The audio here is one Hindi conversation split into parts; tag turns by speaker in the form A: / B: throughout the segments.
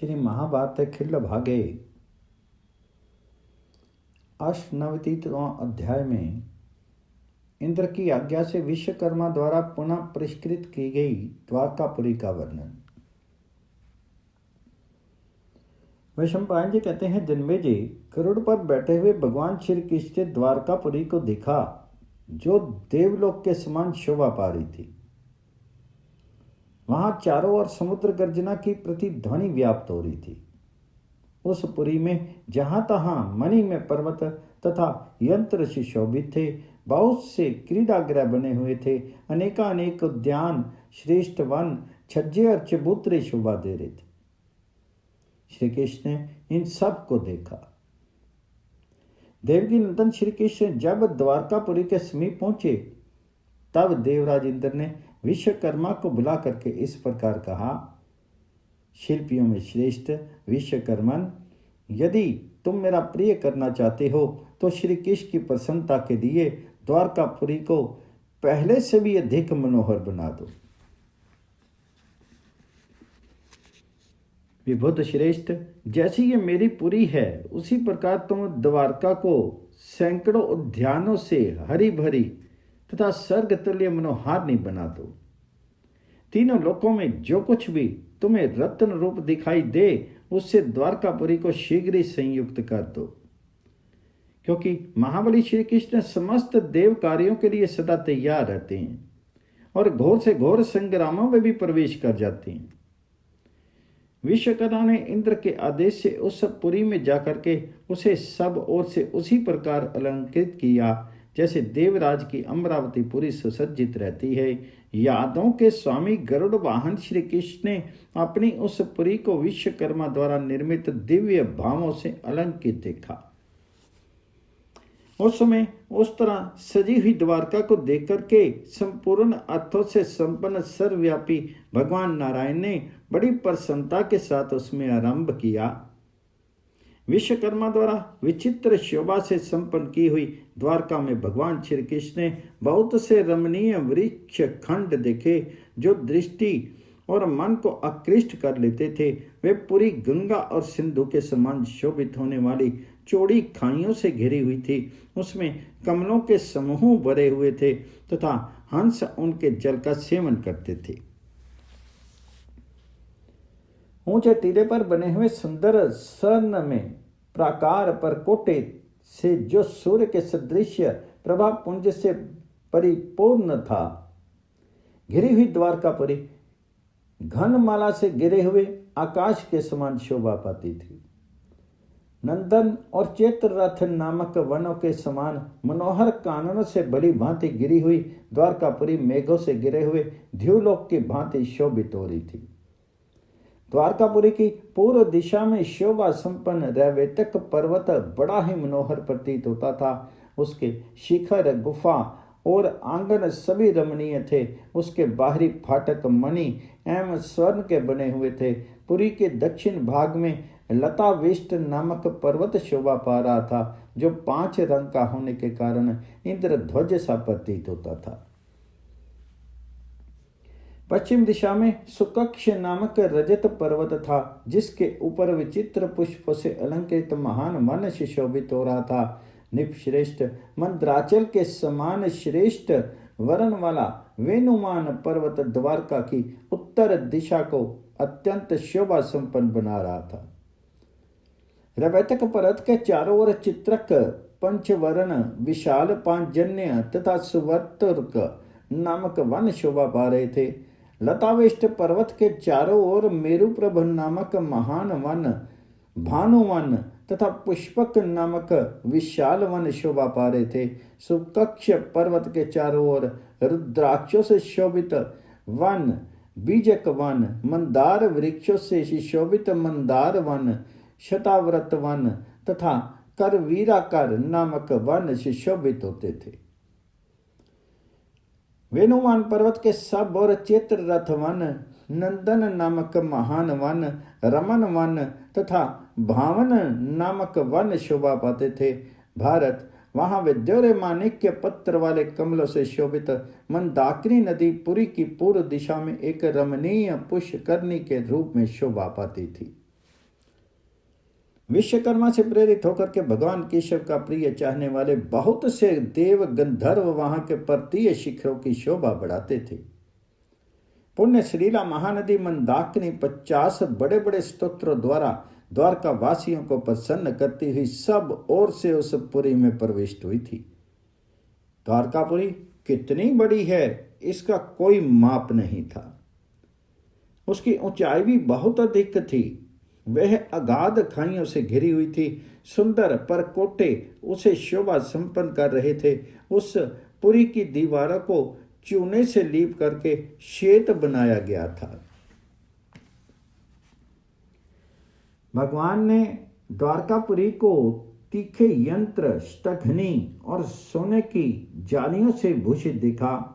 A: श्री महाभारत खिल्ल भागे अष्टनवतितवां अध्याय में इंद्र की आज्ञा से विश्वकर्मा द्वारा पुनः परिष्कृत की गई द्वारकापुरी का वर्णन। वैशंपायन जी कहते हैं, जन्मेजय गरुड़ पर बैठे हुए भगवान श्री कृष्ण ने द्वारकापुरी को देखा जो देवलोक के समान शोभा पा रही थी। वहां चारों ओर समुद्र गर्जना की प्रतिध्वनि व्याप्त हो रही थी। उस पुरी में जहां तहां मणि में पर्वत तथा यंत्र से शोभित थे। बहुत से क्रीडागृह बने हुए थे। अनेकानेक उद्यान, श्रेष्ठ वन, छज्जे और चबूतरे शोभा दे रहे थे। श्री कृष्ण ने इन सब को देखा। देवकी नंदन श्री कृष्ण जब द्वारकापुरी के समीप पहुंचे तब देवराज इंद्र ने विश्वकर्मा को बुला करके इस प्रकार कहा, शिल्पियों में श्रेष्ठ विश्वकर्मन, यदि तुम मेरा प्रिय करना चाहते हो तो श्री कृष्ण की प्रसन्नता के लिए द्वारकापुरी को पहले से भी अधिक मनोहर बना दो। विभुत श्रेष्ठ, जैसी ये मेरी पुरी है उसी प्रकार तुम द्वारका को सैकड़ों उद्यानों से हरी भरी तथा स्वर्ग तुल्य मनोहारिणी बना दो। तीनों लोकों में जो कुछ भी तुम्हें रत्न रूप दिखाई दे उससे द्वारकापुरी को शीघ्र ही संयुक्त कर दो, क्योंकि महाबली श्री कृष्ण समस्त देव कार्यों के लिए सदा तैयार रहते हैं और घोर से घोर संग्रामों में भी प्रवेश कर जाते हैं। विश्वकर्मा ने इंद्र के आदेश से उस पुरी में जाकर के उसे सब ओर से उसी प्रकार अलंकृत किया जैसे देवराज की अमरावती पुरी सुसज्जित रहती है। यादों के स्वामी गरुड़ वाहन श्री कृष्ण ने अपनी उस पुरी को विश्वकर्मा द्वारा निर्मित दिव्य भावों से अलंकृत देखा। उस समय उस तरह सजी हुई द्वारका को देख करके संपूर्ण अर्थों से संपन्न सर्वव्यापी भगवान नारायण ने बड़ी प्रसन्नता के साथ उसमें आरंभ किया। विश्वकर्मा द्वारा विचित्र शोभा से संपन्न की हुई द्वारका में भगवान श्री कृष्ण ने बहुत से रमणीय वृक्ष खंड देखे जो दृष्टि और मन को आकृष्ट कर लेते थे। वे पूरी गंगा और सिंधु के समान शोभित होने वाली चौड़ी खाइयों से घिरी हुई थी। उसमें कमलों के समूह भरे हुए थे तथा हंस उनके जल का सेवन करते थे। ऊंचे टीले पर बने हुए सुंदर स्वर्ण में प्राकार पर कोटे से जो सूर्य के सदृश प्रभा पुंज से परिपूर्ण था। घिरी हुई द्वारकापुरी घनमाला से घिरे हुए आकाश के समान शोभा पाती थी। नंदन और चैत्ररथ नामक वनों के समान मनोहर काननों से बड़ी भांति घिरी हुई द्वारकापुरी मेघों से घिरे हुए द्युलोक की भांति शोभित हो रही थी। द्वारकापुरी की पूर्व दिशा में शोभा संपन्न रैवेतक पर्वत बड़ा ही मनोहर प्रतीत होता था। उसके शिखर, गुफा और आंगन सभी रमणीय थे। उसके बाहरी फाटक मणि एवं स्वर्ण के बने हुए थे। पुरी के दक्षिण भाग में लताविष्ट नामक पर्वत शोभा पा रहा था जो 5 रंग का होने के कारण इंद्रध्वज सा प्रतीत होता था। पश्चिम दिशा में सुकक्ष नामक रजत पर्वत था जिसके ऊपर विचित्र पुष्पों से अलंकृत महान वन से शोभित हो रहा था। निपश्रेष्ठ मंद्राचल के समान श्रेष्ठ वर्ण वाला वेणुमान पर्वत द्वारका की उत्तर दिशा को अत्यंत शोभा संपन्न बना रहा था। रवैतक पर्वत के चारों ओर चित्रक, पंचवर्ण, विशाल पांचजन्य तथा सुवर्तुर्क नामक वन शोभा पा रहे थे। लताविष्ट पर्वत के चारों ओर मेरुप्रभ नामक महान वन, भानुवन तथा पुष्पक नामक विशाल वन शोभा पा रहे थे। सुकक्ष पर्वत के चारों ओर रुद्राक्षों से शोभित वन, बीजक वन, मंदार वृक्षों से शोभित मंदार वन, शताव्रत वन तथा करवीराकर नामक वन से शोभित होते थे। वेणुमान पर्वत के सब और चैत्ररथ वन, नंदन नामक महान वन, रमन वन तथा भावन नामक वन शोभा पाते थे। भारत, वहां विद्योरे माणिक्य पत्र वाले कमलों से शोभित मंदाकिनी नदी पुरी की पूर्व दिशा में एक रमणीय पुष्करणी के रूप में शोभा पाती थी। विश्वकर्मा से प्रेरित होकर के भगवान केशव का प्रिय चाहने वाले बहुत से देव गंधर्व वहां के पर्वतीय शिखरों की शोभा बढ़ाते थे। पुण्य श्रीला महानदी मंदाकिनी 50 बड़े बड़े स्तोत्रों द्वारा द्वारका वासियों को प्रसन्न करती हुई सब ओर से उस पुरी में प्रविष्ट हुई थी। द्वारकापुरी कितनी बड़ी है इसका कोई माप नहीं था। उसकी ऊंचाई भी बहुत अधिक थी। वह अगाध खाइयों से घिरी हुई थी। सुंदर परकोटे उसे शोभा संपन्न कर रहे थे। उस पुरी की दीवारों को चूने से लीप करके श्वेत बनाया गया था। भगवान ने द्वारकापुरी को तीखे यंत्र, स्टघनी और सोने की जालियों से भूषित दिखा।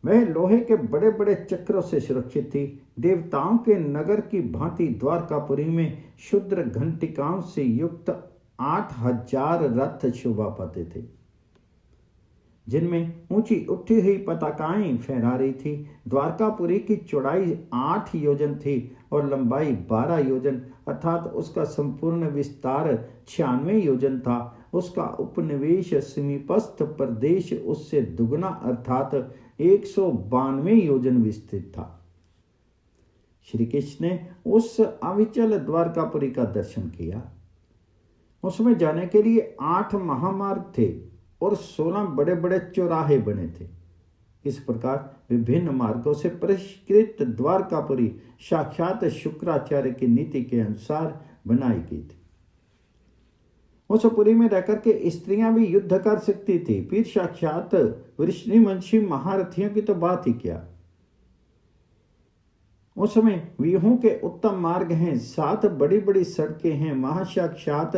A: वह लोहे के बड़े बड़े चक्रों से सुरक्षित थी। देवताओं के नगर की भांति द्वारकापुरी में शुद्र घंटिकाओं से युक्त 8000 रथ शोभा पाते थे, जिनमें ऊंची उठी हुई पताकाएं फहरा रही थी। द्वारकापुरी की चौड़ाई 8 योजन थी और लंबाई 12 योजन अर्थात उसका संपूर्ण विस्तार 96 योजन था। उसका उपनिवेश समीपस्थ प्रदेश उससे दुगना अर्थात 192 योजन विस्तृत था। श्री कृष्ण ने उस अविचल द्वारकापुरी का दर्शन किया। उसमें जाने के लिए 8 महामार्ग थे और 16 बड़े बड़े चौराहे बने थे। इस प्रकार विभिन्न मार्गों से परिष्कृत द्वारकापुरी साक्षात शुक्राचार्य की नीति के अनुसार बनाई गई थी। उस पुरी में रहकर के स्त्रियां भी युद्ध कर सकती थी। फिर साक्षात वृष्णिवंशी महारथियों की तो बात ही क्या। उसमें व्यूहों के उत्तम मार्ग हैं, 7 बड़ी बड़ी सड़कें हैं। महासाक्षात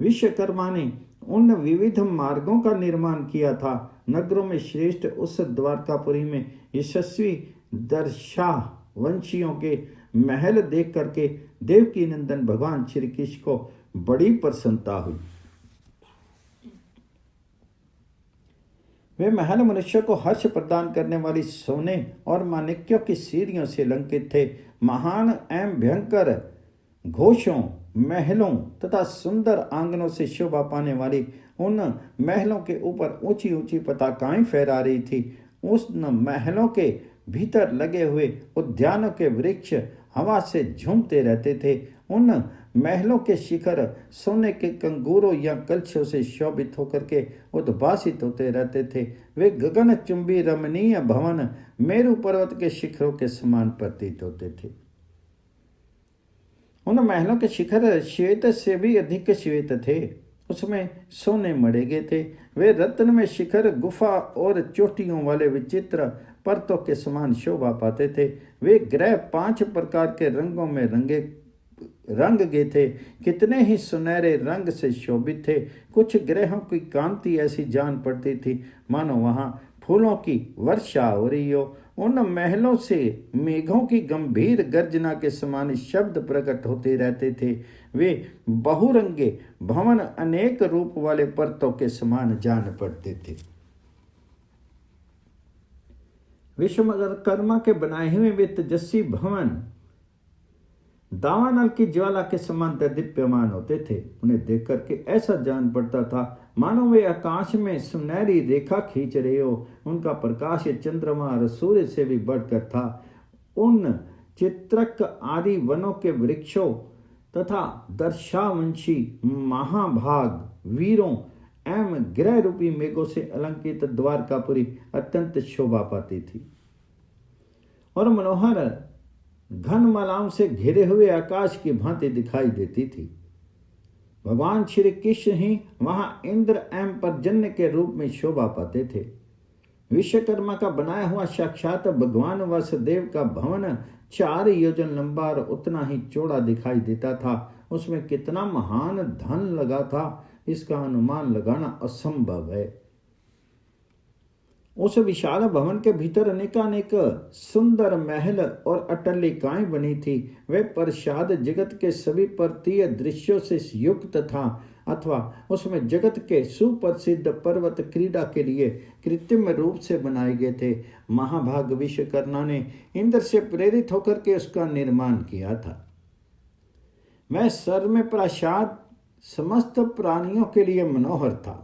A: विश्वकर्मा ने उन विविध मार्गों का निर्माण किया था। नगरों में श्रेष्ठ उस द्वारकापुरी में यशस्वी दर्शा वंशियों के महल देख करके देवकी नंदन भगवान श्री कृष्ण को बड़ी प्रसन्नता हुई। वे महल मनुष्य को हर्ष प्रदान करने वाली सोने और माणिक्यों की सीढ़ियों से अलंकृत थे। महान एवं भयंकर घोषों, महलों तथा सुंदर आंगनों से शोभा पाने वाली उन महलों के ऊपर ऊंची ऊंची पताकाएं फहरा रही थी। उन महलों के भीतर लगे हुए उद्यानों के वृक्ष हवा से झूमते रहते थे। उन महलों के शिखर सोने के कंगूरों या कलशों से शोभित होकर के उद्भासित होते रहते थे। वे गगन चुंबी रमणीय भवन मेरु पर्वत के शिखरों के समान प्रतीत होते थे। उन महलों के शिखर श्वेत से भी अधिक श्वेत थे। उसमें सोने मढ़े गए थे। वे रत्न में शिखर, गुफा और चोटियों वाले विचित्र पर्वतों के समान शोभा पाते थे। वे ग्रह 5 प्रकार के रंगों में रंग गए थे। कितने ही सुनहरे रंग से शोभित थे। कुछ ग्रहों की कांति ऐसी जान पड़ती थी मानो वहां फूलों की वर्षा हो रही हो। उन महलों से मेघों की गंभीर गर्जना के समान शब्द प्रकट होते रहते थे। वे बहुरंगे भवन अनेक रूप वाले पर्वतों के समान जान पड़ते थे। विश्वकर्मा के बनाए हुए वे तेजस्वी भवन दावानल की ज्वाला के समान दीप्यमान होते थे। उन्हें देख करके ऐसा जान पड़ता था मानो वे आकाश में सुनहरी रेखा खींच रहे हो। उनका प्रकाश चंद्रमा और सूर्य से भी बढ़कर था। उन चित्रक आदि वनों के वृक्षों तथा दर्शावंशी महाभाग वीरों एवं ग्रह रूपी मेघों से अलंकृत द्वारकापुरी अत्यंत शोभा पाती थी और मनोहर घनमालाओं से घिरे हुए आकाश की भांति दिखाई देती थी। भगवान श्री कृष्ण ही वहां इंद्र एवं पर्जन्य के रूप में शोभा पाते थे। विश्वकर्मा का बनाया हुआ साक्षात भगवान वसुदेव का भवन 4 योजन लंबा और उतना ही चौड़ा दिखाई देता था। उसमें कितना महान धन लगा था इसका अनुमान लगाना असंभव है। उस विशाल भवन के भीतर अनेकानेक सुंदर महल और अट्टलिकाएं बनी थी। वह प्रसाद जगत के सभी पर्वतीय दृश्यों से युक्त था अथवा उसमें जगत के सुप्रसिद्ध पर्वत क्रीड़ा के लिए कृत्रिम रूप से बनाए गए थे। महाभाग विश्वकर्मा ने इंद्र से प्रेरित होकर के उसका निर्माण किया था। वह सर में प्रासाद समस्त प्राणियों के लिए मनोहर था।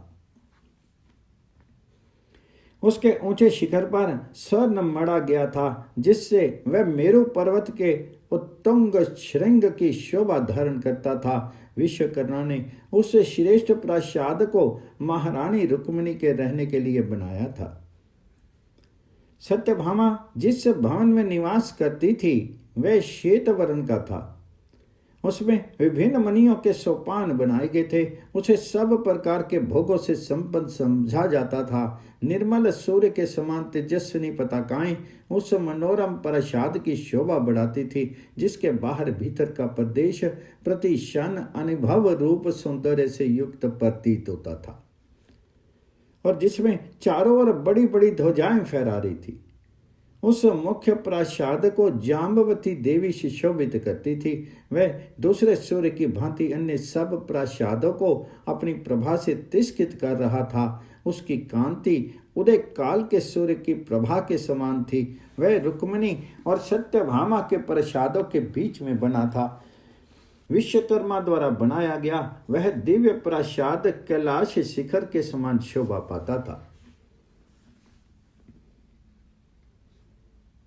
A: उसके ऊंचे शिखर पर स्वर्ण मढ़ा गया था, जिससे वह मेरु पर्वत के उत्तुंग श्रृंग की शोभा धारण करता था। विश्वकर्मा ने उस श्रेष्ठ प्रासाद को महारानी रुक्मिणी के रहने के लिए बनाया था। सत्यभामा जिस भवन में निवास करती थी वह श्वेत वर्ण का था। उसमें विभिन्न मणियों के सोपान बनाए गए थे। उसे सब प्रकार के भोगों से संपन्न समझा जाता था। निर्मल सूर्य के समान तेजस्विनी पताकाएं उस मनोरम प्रासाद की शोभा बढ़ाती थी, जिसके बाहर भीतर का प्रदेश प्रति क्षण अनुभव रूप सौंदर्य से युक्त प्रतीत होता था और जिसमें चारों ओर बड़ी बड़ी ध्वजाएं फहरा रही थी। उस मुख्य प्रासाद को जाम्बवती देवी सुशोभित करती थी। वह दूसरे सूर्य की भांति अन्य सब प्रासादों को अपनी प्रभा से तिष्ठित कर रहा था। उसकी कांति उदय काल के सूर्य की प्रभा के समान थी। वह रुक्मिणी और सत्यभामा के प्रासादों के बीच में बना था। विश्वकर्मा द्वारा बनाया गया वह दिव्य प्रासाद कैलाश शिखर के समान शोभा पाता था।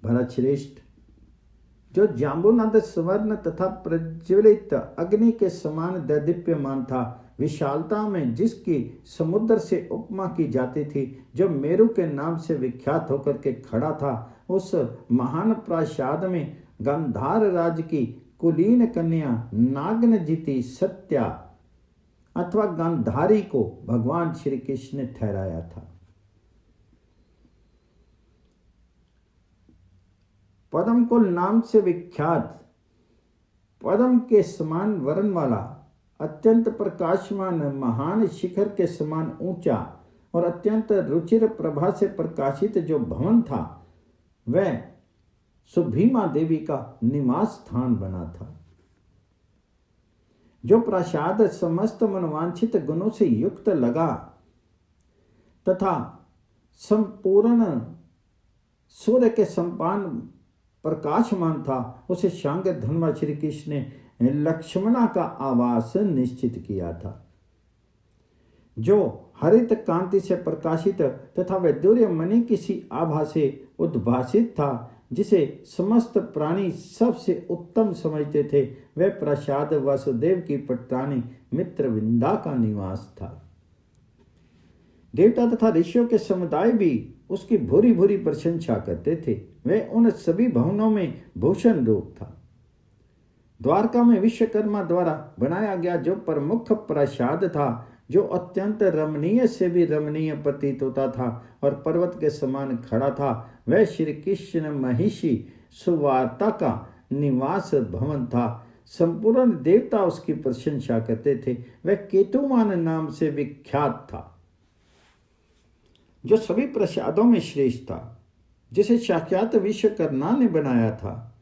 A: भरत श्रेष्ठ, जो जाम्बुनंद स्वर्ण तथा प्रज्वलित अग्नि के समान दैदीप्यमान था, विशालता में जिसकी समुद्र से उपमा की जाती थी, जो मेरु के नाम से विख्यात होकर के खड़ा था, उस महान प्रासाद में गांधार राज की कुलीन कन्या नागनजिति सत्या अथवा गांधारी को भगवान श्री कृष्ण ने ठहराया था। पद्म कुल नाम से विख्यात, पद्म के समान वर्ण वाला, अत्यंत प्रकाशमान महान शिखर के समान ऊंचा और अत्यंत रुचिर प्रभा से प्रकाशित जो भवन था, वह सुभीमा देवी का निवास स्थान बना था। जो प्रासाद समस्त मनोवांछित गुणों से युक्त लगा तथा संपूर्ण सूर्य के समान प्रकाशमान था, उसे शांग धनुमा श्री कृष्ण ने लक्ष्मणा का आवास निश्चित किया था। जो हरित कांति से प्रकाशित तथा वैदूर्य मणि किसी आभा से उद्भासित था, जिसे समस्त प्राणी सबसे उत्तम समझते थे, वह प्रासाद वासुदेव की पटरानी मित्रविंदा का निवास था। देवता तथा ऋषियों के समुदाय भी उसकी भूरी भूरी प्रशंसा करते थे। वह उन सभी भवनों में भूषण रूप था। द्वारका में विश्वकर्मा द्वारा बनाया गया जो प्रमुख प्रासाद था, जो अत्यंत रमणीय से भी रमणीय प्रतीत होता था और पर्वत के समान खड़ा था, वह श्री कृष्ण महिषी सुवार्ता का निवास भवन था। संपूर्ण देवता उसकी प्रशंसा करते थे। वह केतुमान नाम से विख्यात था, जो सभी प्रासादों में श्रेष्ठ था, जिसे साक्षात विश्वकर्मा ने बनाया था,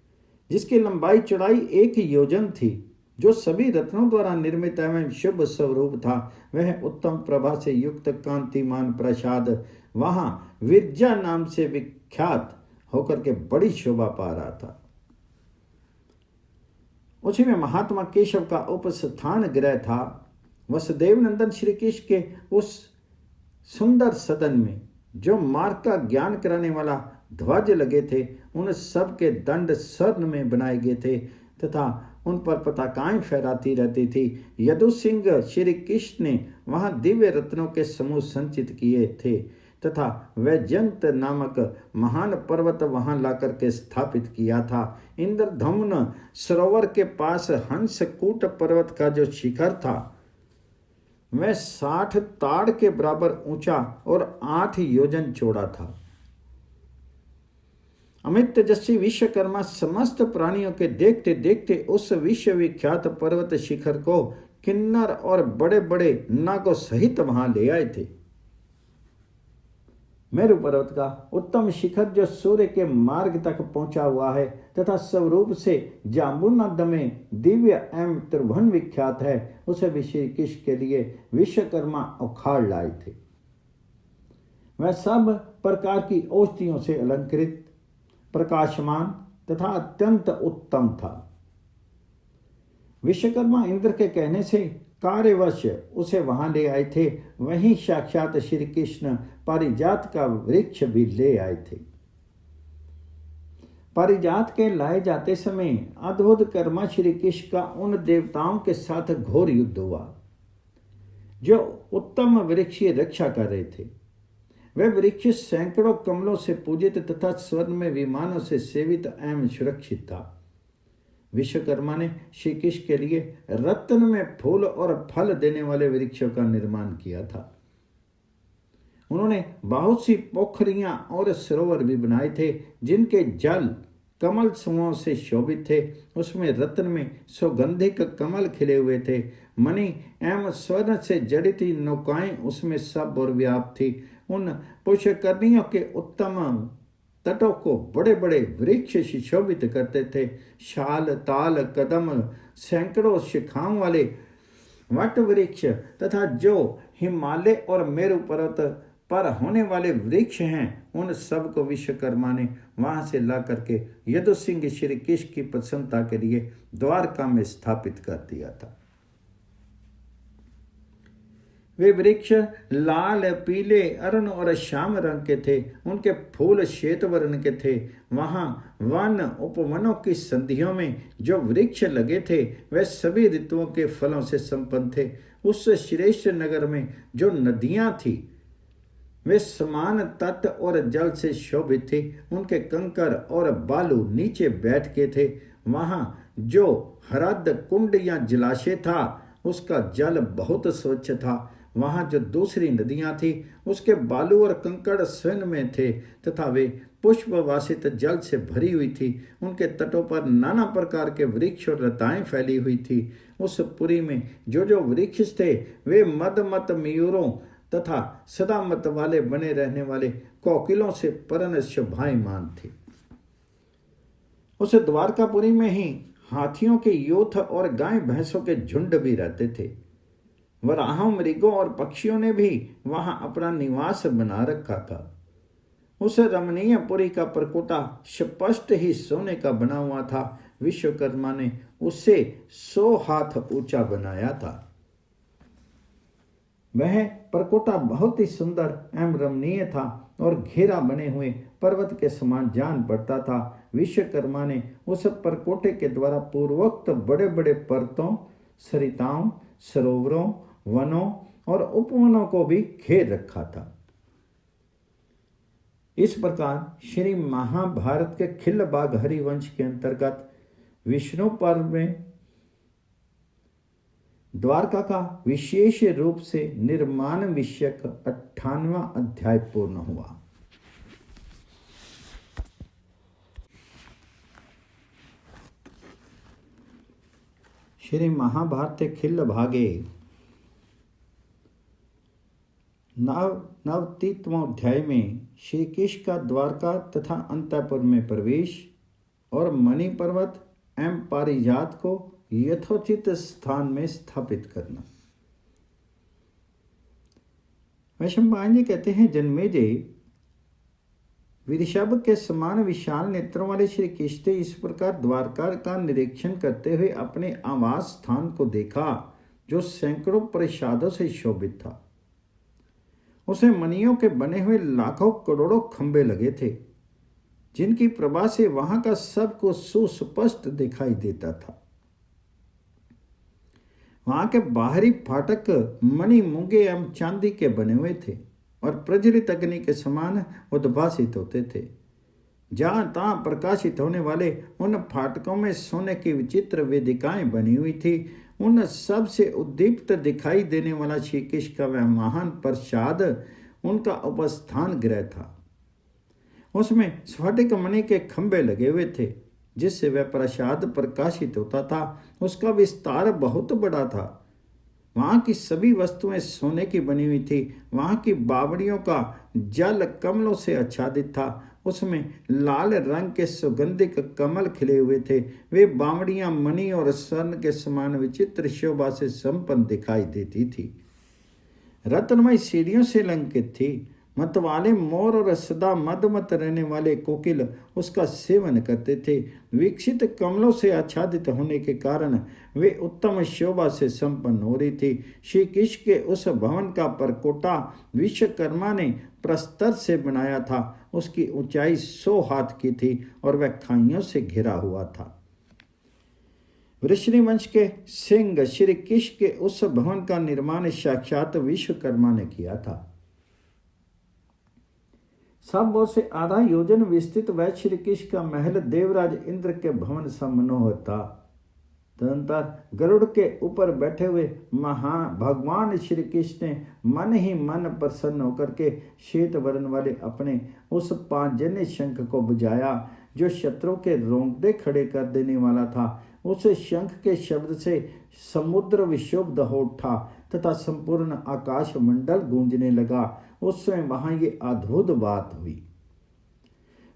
A: जिसकी लंबाई चौड़ाई 1 योजन थी, जो सभी रत्नों द्वारा निर्मित एवं शुभ स्वरूप था। वह उत्तम प्रभा से युक्त कांतिमान प्रसाद वहां विरजा नाम से विख्यात होकर के बड़ी शोभा पा रहा था। उसी में महात्मा केशव का उपस्थान गृह था। वसुदेव नंदन श्री कृष्ण के उस सुंदर सदन में जो मार्ग का ज्ञान कराने वाला ध्वज लगे थे, उन सब के दंड स्वर्ण में बनाए गए थे तथा उन पर पताकाएं फहराती रहती थी। यदु सिंह श्री कृष्ण ने वहां दिव्य रत्नों के समूह संचित किए थे तथा वैजयंत नामक महान पर्वत वहां लाकर के स्थापित किया था। इंद्रधम्न सरोवर के पास हंसकूट पर्वत का जो शिखर था, वह 60 ताड़ के बराबर ऊंचा और 8 योजन चौड़ा था। अमित तेजस्वी विश्वकर्मा समस्त प्राणियों के देखते देखते उस विश्वविख्यात पर्वत शिखर को किन्नर और बड़े बड़े नागों सहित वहां ले आए थे। मेरु पर्वत का उत्तम शिखर जो सूर्य के मार्ग तक पहुंचा हुआ है तथा स्वरूप से जाम्बुनंद में दिव्य एवं त्रिभुवन विख्यात है, उसे भी श्री कृष्ण के लिए विश्वकर्मा उखाड़ लाए थे। वह सब प्रकार की औषधियों से अलंकृत, प्रकाशमान तथा अत्यंत उत्तम था। विश्वकर्मा इंद्र के कहने से कार्यवश उसे वहां ले आए थे। वहीं साक्षात श्री कृष्ण पारिजात का वृक्ष भी ले आए थे। पारिजात के लाए जाते समय अद्भुत कर्मा श्री कृष्ण का उन देवताओं के साथ घोर युद्ध हुआ जो उत्तम वृक्ष की रक्षा कर रहे थे। वह वृक्ष सैकड़ों कमलों से पूजित तथा स्वर्ण में विमानों से सेवित एवं सुरक्षित था। विश्वकर्मा ने श्री कृष्ण के लिए रत्न में फूल और फल देने वाले वृक्षों का निर्माण किया था। उन्होंने बहुत सी पोखरियां और सरोवर भी बनाए थे जिनके जल कमल समूहों से शोभित थे। उसमें रत्न में सुगंधिक कमल खिले हुए थे। मणि एवं स्वर्ण से जड़ित नौकाएं उसमें सब और व्याप्त थी। उन पुष्करनियों के उत्तम तटों को बड़े बड़े वृक्ष सुशोभित करते थे। शाल, ताल, कदम, सैकड़ों शिखाओं वाले वट वृक्ष तथा जो हिमालय और मेरु पर्वत पर होने वाले वृक्ष हैं, उन सब को विश्वकर्मा ने वहां से ला करके यदुसिंह श्री कृष्ण की प्रसन्नता के लिए द्वारका में स्थापित कर दिया था। वे वृक्ष लाल, पीले, अरुण और श्याम रंग के थे। उनके फूल श्वेत वर्ण के थे। वहां वन उपवनों की संधियों में जो वृक्ष लगे थे वे सभी ऋतुओं के फलों से संपन्न थे। उस श्रेष्ठ नगर में जो नदियां थी वे समान तट और जल से शोभित थी। उनके कंकर और बालू नीचे बैठ के थे। वहां जो हरद कुंड या जलाशय था उसका जल बहुत स्वच्छ था। वहां जो दूसरी नदियां थी उसके बालू और कंकड़ स्वर्ण में थे तथा वे पुष्प वासित जल से भरी हुई थी। उनके तटों पर नाना प्रकार के वृक्ष और लताएं फैली हुई थी। उस पुरी में जो जो वृक्ष थे वे मदमत मयूरों तथा सदामत वाले बने रहने वाले कोकिलों से परन शोभायमान थे। उस द्वारकापुरी में ही हाथियों के यूथ और गाय भैंसों के झुंड भी रहते थे। वराहों, मृगों और पक्षियों ने भी वहां अपना निवास बना रखा था। उस रमणीय पुरी का परकोटा स्पष्ट ही सोने का बना हुआ था। विश्वकर्मा ने उसे 100 हाथ ऊंचा बनाया था। वह परकोटा बहुत ही सुंदर एवं रमणीय था और घेरा बने हुए पर्वत के समान जान पड़ता था। विश्वकर्मा ने उस परकोटे के द्वारा पूर्वोक्त बड़े बड़े पर्वतों, सरिताओं, सरोवरों, वनों और उपवनों को भी घेर रखा था। इस प्रकार श्री महाभारत के खिल्लबाग हरिवंश के अंतर्गत विष्णु पर्व में द्वारका का विशेष रूप से निर्माण विषयक 98वां अध्याय पूर्ण हुआ। श्री महाभारत खिल्ल भागे 99वें अध्याय में श्री कृष्ण का द्वारका तथा अंतःपुर में प्रवेश और मणि पर्वत एवं पारिजात को यथोचित स्थान में स्थापित करना। वैशंपायन जी कहते हैं, जन्मेजय विषभ के समान विशाल नेत्रों वाले श्री कृष्ण इस प्रकार द्वारका का निरीक्षण करते हुए अपने आवास स्थान को देखा जो सैकड़ों प्रसादों से शोभित था। उसे मणियों के बने हुए लाखों करोड़ों खंभे लगे थे जिनकी प्रभा से वहां का सब कुछ सुस्पष्ट दिखाई देता था। वहां के बाहरी फाटक मणि, मूंगे एवं चांदी के बने हुए थे और प्रज्वलित अग्नि के समान उद्भासित होते थे। जहां तहां प्रकाशित होने वाले उन फाटकों में सोने की विचित्र वेदिकाएं बनी हुई थी। उन सब से उद्दीप्त दिखाई देने वाला श्री कृष्ण का वह महान प्रसाद उनका उपस्थान गृह था। उसमें स्फटिक मणि के खंभे लगे हुए थे जिससे वह प्रसाद प्रकाशित होता था। उसका विस्तार बहुत बड़ा था। वहां की सभी वस्तुएं सोने की बनी हुई थी। वहां की बावड़ियों का जल कमलों से आच्छादित था। उसमें लाल रंग के सुगंधिक कमल खिले हुए थे। वे बावड़ियां मणि और स्वर्ण के समान विचित्र शोभा से संपन्न दिखाई देती थी। रत्नमय सीढ़ियों से अलंकृत थी। मतवाले मोर और सदा मदमत रहने वाले कोकिल उसका सेवन करते थे। विकसित कमलों से आच्छादित होने के कारण वे उत्तम शोभा से संपन्न हो रही थी। श्री कृष्ण के उस भवन का परकोटा विश्वकर्मा ने प्रस्तर से बनाया था। उसकी ऊंचाई 100 हाथ की थी और वह खाइयों से घिरा हुआ था। वृषणिवंश के सिंह श्री कृष्ण के उस भवन का निर्माण साक्षात विश्वकर्मा ने किया था। सब ओर से आधा योजन विस्तृत वह श्री कृष्ण का महल देवराज इंद्र के भवन समनोह था। तदनंतर गरुड़ के ऊपर बैठे हुए भगवान श्री कृष्ण ने मन ही मन प्रसन्न होकर के श्वेत वर्ण वाले अपने उस पांचजन्य शंख को बजाया जो शत्रु के रोंगटे खड़े कर देने वाला था। उस शंख के शब्द से समुद्र विक्षुब्ध हो उठा तथा संपूर्ण आकाश मंडल गूंजने लगा। उस समय वहां ये अद्भुत बात हुई।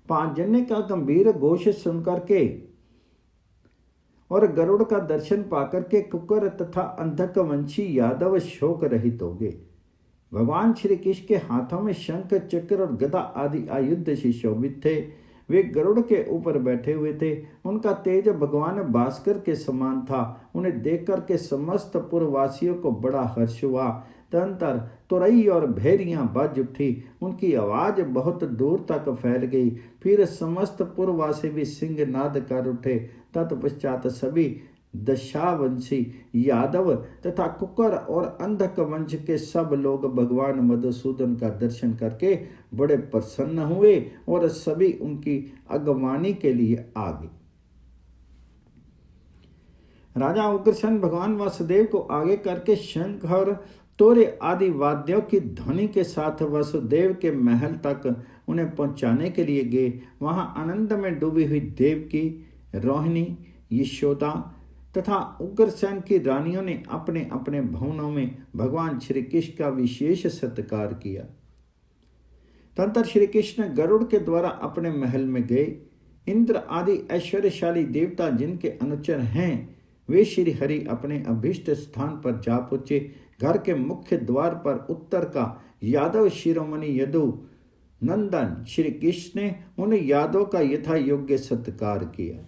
A: पांचजन्य का गंभीर घोष सुनकर के और गरुड़ का दर्शन पाकर के कुकर तथा अंधक वंशी यादव शोक रहित हो गए। भगवान श्री कृष्ण के हाथों में शंख चक्र और गदा आदि आयुध से शोभित थे। वे गरुड़ के ऊपर बैठे हुए थे। उनका तेज भगवान भास्कर के समान था। उन्हें देख कर के समस्त पुरवासियों को बड़ा हर्ष हुआ। तदंतर तुरई और भेरियां बज उठी। उनकी आवाज बहुत दूर तक फैल गई। फिर समस्त पुरवासी भी सिंहनाद कर उठे। तत्पश्चात सभी दशावंशी यादव तथा कुकर और अंधक वंश के सब लोग भगवान मधुसूदन का दर्शन करके बड़े प्रसन्न हुए और सभी उनकी अगवानी के लिए आ गए। राजा उग्रसेन भगवान वासुदेव को आगे करके शंख और तोरे आदि वाद्यों की ध्वनि के साथ वसुदेव के महल तक उन्हें पहुंचाने के लिए गए। वहां आनंद में डूबी हुई देवकी, रोहिणी, यशोदा तथा उग्रसेन की रानियों ने अपने अपने भवनों में भगवान श्री कृष्ण का विशेष सत्कार किया। तदंतर श्री कृष्ण गरुड़ के द्वारा अपने महल में गए। इंद्र आदि ऐश्वर्यशाली देवता जिनके अनुचर हैं वे श्री हरि अपने अभीष्ट स्थान पर जा पहुंचे। घर के मुख्य द्वार पर उत्तर का यादव शिरोमणि यदु नंदन श्री कृष्ण ने उन यादव का यथा योग्य सत्कार किया।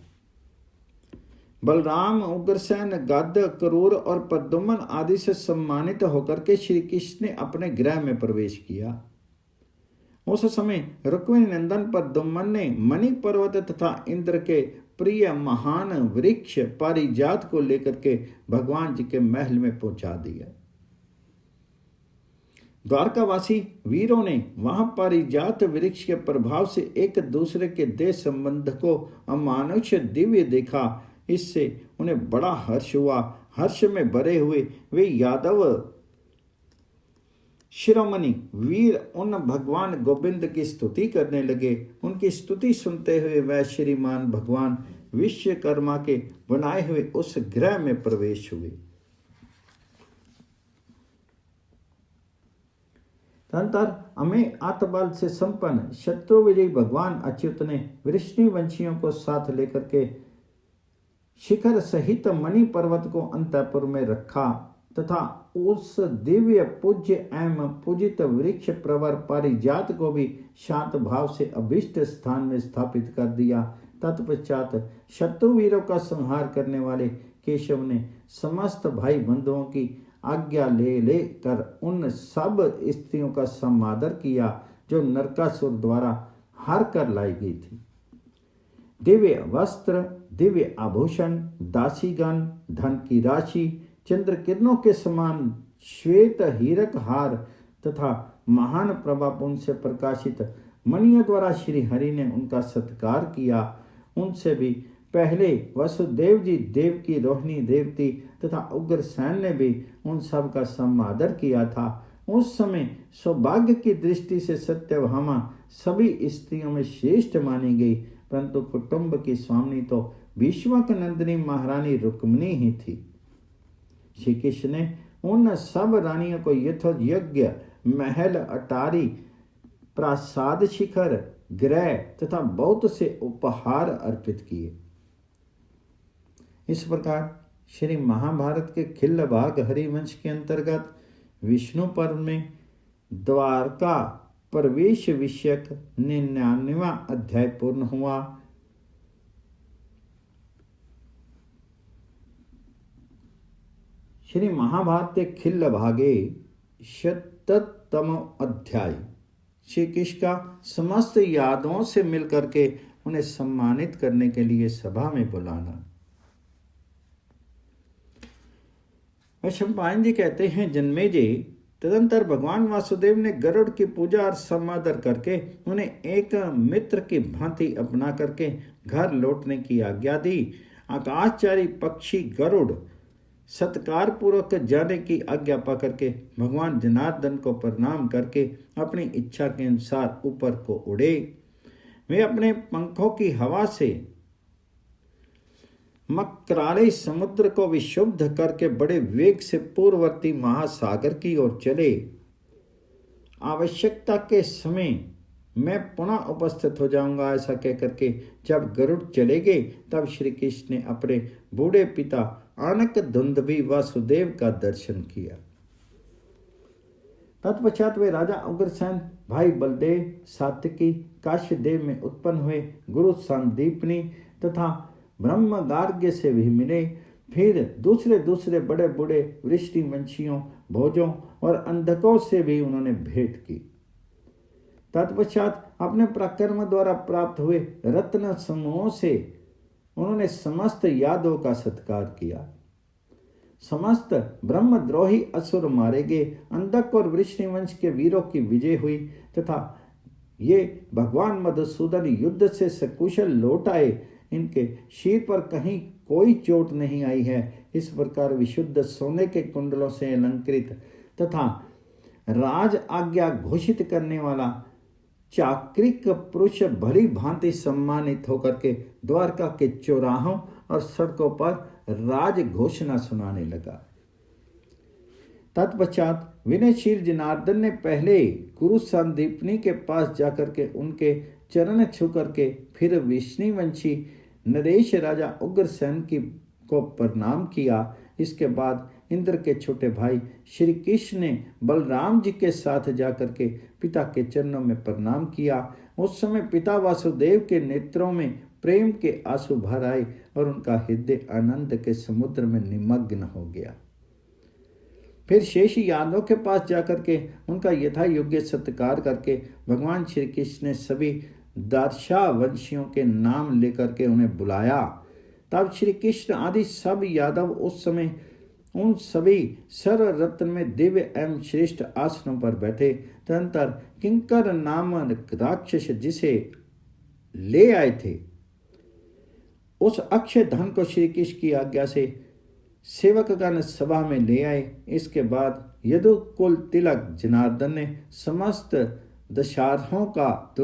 A: बलराम, उग्रसेन, गद, क्रूर और पद्मन आदि से सम्मानित होकर के श्री कृष्ण ने अपने गृह में प्रवेश किया। उस समय रुक्मिणी नंदन पद्मन ने मणि पर्वत तथा इंद्र के प्रिय महान वृक्ष पारिजात को लेकर के भगवान जी के महल में पहुंचा दिया। द्वारकावासी वीरों ने वहां पारिजात वृक्ष के प्रभाव से एक दूसरे के देह संबंध को अमानुष दिव्य देखा। इससे उन्हें बड़ा हर्ष हुआ। हर्ष में भरे हुए वे यादव शिरोमणि वीर उन भगवान गोविंद की स्तुति करने लगे। उनकी स्तुति सुनते हुए वह श्रीमान भगवान विश्वकर्मा के बनाए हुए उस गृह में प्रवेश हुए। तदनंतर अमेय आत्मबल से संपन्न शत्रु विजयी भगवान अच्युत ने वृष्णि वंशियों को साथ लेकर के शिखर सहित मणि पर्वत को अंतपुर में रखा तथा उस दिव्य पूज्य एवं पूजित वृक्ष प्रवर पारिजात को भी शांत भाव से अभिष्ट स्थान में स्थापित कर दिया। तत्पश्चात शत्रु वीरों का संहार करने वाले केशव ने समस्त भाई बंधुओं की आज्ञा ले कर उन सब स्त्रियों का समादर किया जो नरकासुर द्वारा हार कर लाई गई थी। दिव्य वस्त्र, दिव्य आभूषण, दासीगण, धन की राशि, चंद्र किरणों के समान श्वेत हीरक हार तथा महान प्रभापुंज से प्रकाशित मणियों द्वारा श्री हरि ने उनका सत्कार किया। उनसे भी पहले वसुदेव जी, देवकी, रोहिणी देवती तथा उग्रसेन ने भी उन सब का समादर किया था। उस समय सौभाग्य की दृष्टि से सत्यभामा सभी स्त्रियों में श्रेष्ठ मानी गई, परंतु कुटुंब की स्वामी तो भीष्मक नंदिनी महारानी रुक्मिणी ही थी। श्री कृष्ण ने उन सब रानियों को यथोयज्ञ महल, अटारी, प्रासाद, शिखर, गृह तथा बहुत से उपहार अर्पित किए। इस प्रकार श्री महाभारत के खिल्ल भाग हरिवंश के अंतर्गत विष्णु पर्व में द्वारका प्रवेश विषयक 99वां अध्याय पूर्ण हुआ। श्री महाभारत के खिल्ल भागे 77वां अध्याय। श्री कृष्ण का समस्त यादवों से मिलकर के उन्हें सम्मानित करने के लिए सभा में बुलाना। वैशंपायन जी कहते हैं, जन्मेजय, तदंतर भगवान वासुदेव ने गरुड़ की पूजा और समादर करके उन्हें एक मित्र की भांति अपना करके घर लौटने की आज्ञा दी। आकाशचारी पक्षी गरुड़ सत्कार पूर्वक जाने की आज्ञा पा करके भगवान जनार्दन को प्रणाम करके अपनी इच्छा के अनुसार ऊपर को उड़े। वे अपने पंखों की हवा से मकराले समुद्र को विशुद्ध करके बड़े वेग से पूर्ववर्ती महासागर की ओर चले। आवश्यकता के समय मैं पुनः उपस्थित हो जाऊंगा, ऐसा कहकर के जब गरुड़ चले गए तब श्री कृष्ण ने अपने बूढ़े पिता आनक दुंदुभि वासुदेव का दर्शन किया। तत्पश्चात वे राजा उग्रसेन, भाई बलदेव, सात्विकी, काश्यदेव में उत्पन्न हुए गुरु सांदीपनी तथा ब्रह्मगार्ग्य से भी मिले। फिर दूसरे बड़े बूढ़े वृष्टिवंशियों, भोजों और अंधकों से भी उन्होंने भेंट की। तत्पश्चात अपने पराक्रम द्वारा प्राप्त हुए रत्न समूहों से उन्होंने समस्त यादवों का सत्कार किया। समस्त ब्रह्मद्रोही असुर मारे गए, अंधक और वृष्णिवंश के वीरों की विजय हुई तथा ये भगवान मधुसूदन युद्ध से सकुशल लौट आए। इनके शीर पर कहीं कोई चोट नहीं आई है। इस प्रकार विशुद्ध सोने के कुंडलों से अलंकृत तथा राज आज्ञा घोषित करने वाला चाक्रिक पुरुष भली भांति सम्मानित होकर के द्वारका के चौराहों और सड़कों पर राज घोषणा सुनाने लगा। तत्पश्चात विनयशील जनार्दन ने पहले गुरु संदीपनी के पास जाकर के उनके चरण छू करके फिर विष्णुवंशी नरेश राजा उग्रसेन को प्रणाम किया। इसके बाद इंद्र के छोटे भाई श्री कृष्ण ने बलराम जी के साथ जाकर के पिता के चरणों में प्रणाम किया। उस समय पिता वासुदेव के नेत्रों में प्रेम के आंसू भर आए और उनका हृदय आनंद के समुद्र में निमग्न हो गया। फिर शेष यादवों के पास जाकर के उनका यथा योग्य सत्कार करके भगवान श्री कृष्ण ने सभी दार्शा वंशियों के नाम लेकर के उन्हें बुलाया। तब श्री कृष्ण आदि सब यादव उस समय उन सभी सर्व रत्न में दिव्य एवं श्रेष्ठ आसनों पर बैठे। तदंतर किंकर नामक राक्षस जिसे ले आए थे उस अक्षय धन को श्री कृष्ण की आज्ञा से सेवकगण सभा में ले आए। इसके बाद यदुकुल तिलक जनार्दन ने समस्त दशार्हों का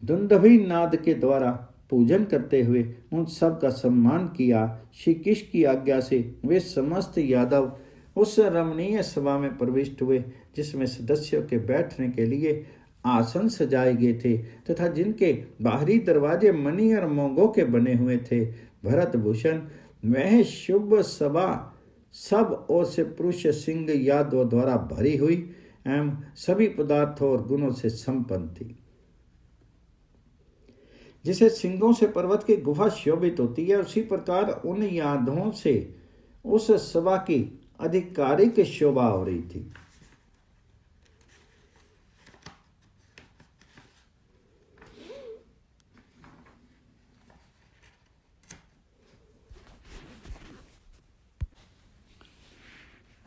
A: दुंदुभि नाद के द्वारा पूजन करते हुए उन सब का सम्मान किया। श्री कृष्ण की आज्ञा से वे समस्त यादव उस रमणीय सभा में प्रविष्ट हुए जिसमें सदस्यों के बैठने के लिए आसन सजाए गए थे तथा जिनके बाहरी दरवाजे मणि और मोंगों के बने हुए थे। भरत भूषण वह शुभ सभा सब ओर से पुरुष सिंह यादवों द्वारा भरी हुई एवं सभी पदार्थों और गुणों से संपन्न थी। जिसे सिंहों से पर्वत की गुफा शोभित होती है उसी प्रकार उन यादवों से उस सभा की आधिकारिक शोभा हो रही थी।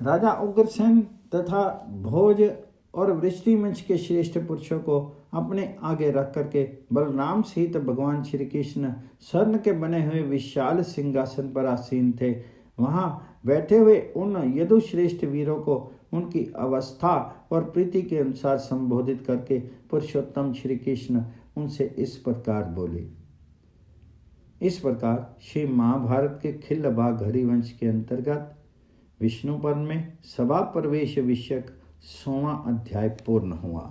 A: राजा उग्रसेन तथा भोज और वृष्टिवंश के श्रेष्ठ पुरुषों को अपने आगे रख करके बलराम सहित भगवान श्री कृष्ण स्वर्ण के बने हुए विशाल सिंहासन पर आसीन थे। वहां बैठे हुए उन यदुश्रेष्ठ वीरों को उनकी अवस्था और प्रीति के अनुसार संबोधित करके पुरुषोत्तम श्री कृष्ण उनसे इस प्रकार बोले। इस प्रकार श्री महाभारत के खिल्ल भाग हरिवंश के अंतर्गत विष्णु पर्व में सभा प्रवेश विषयक 100वां अध्याय पूर्ण हुआ।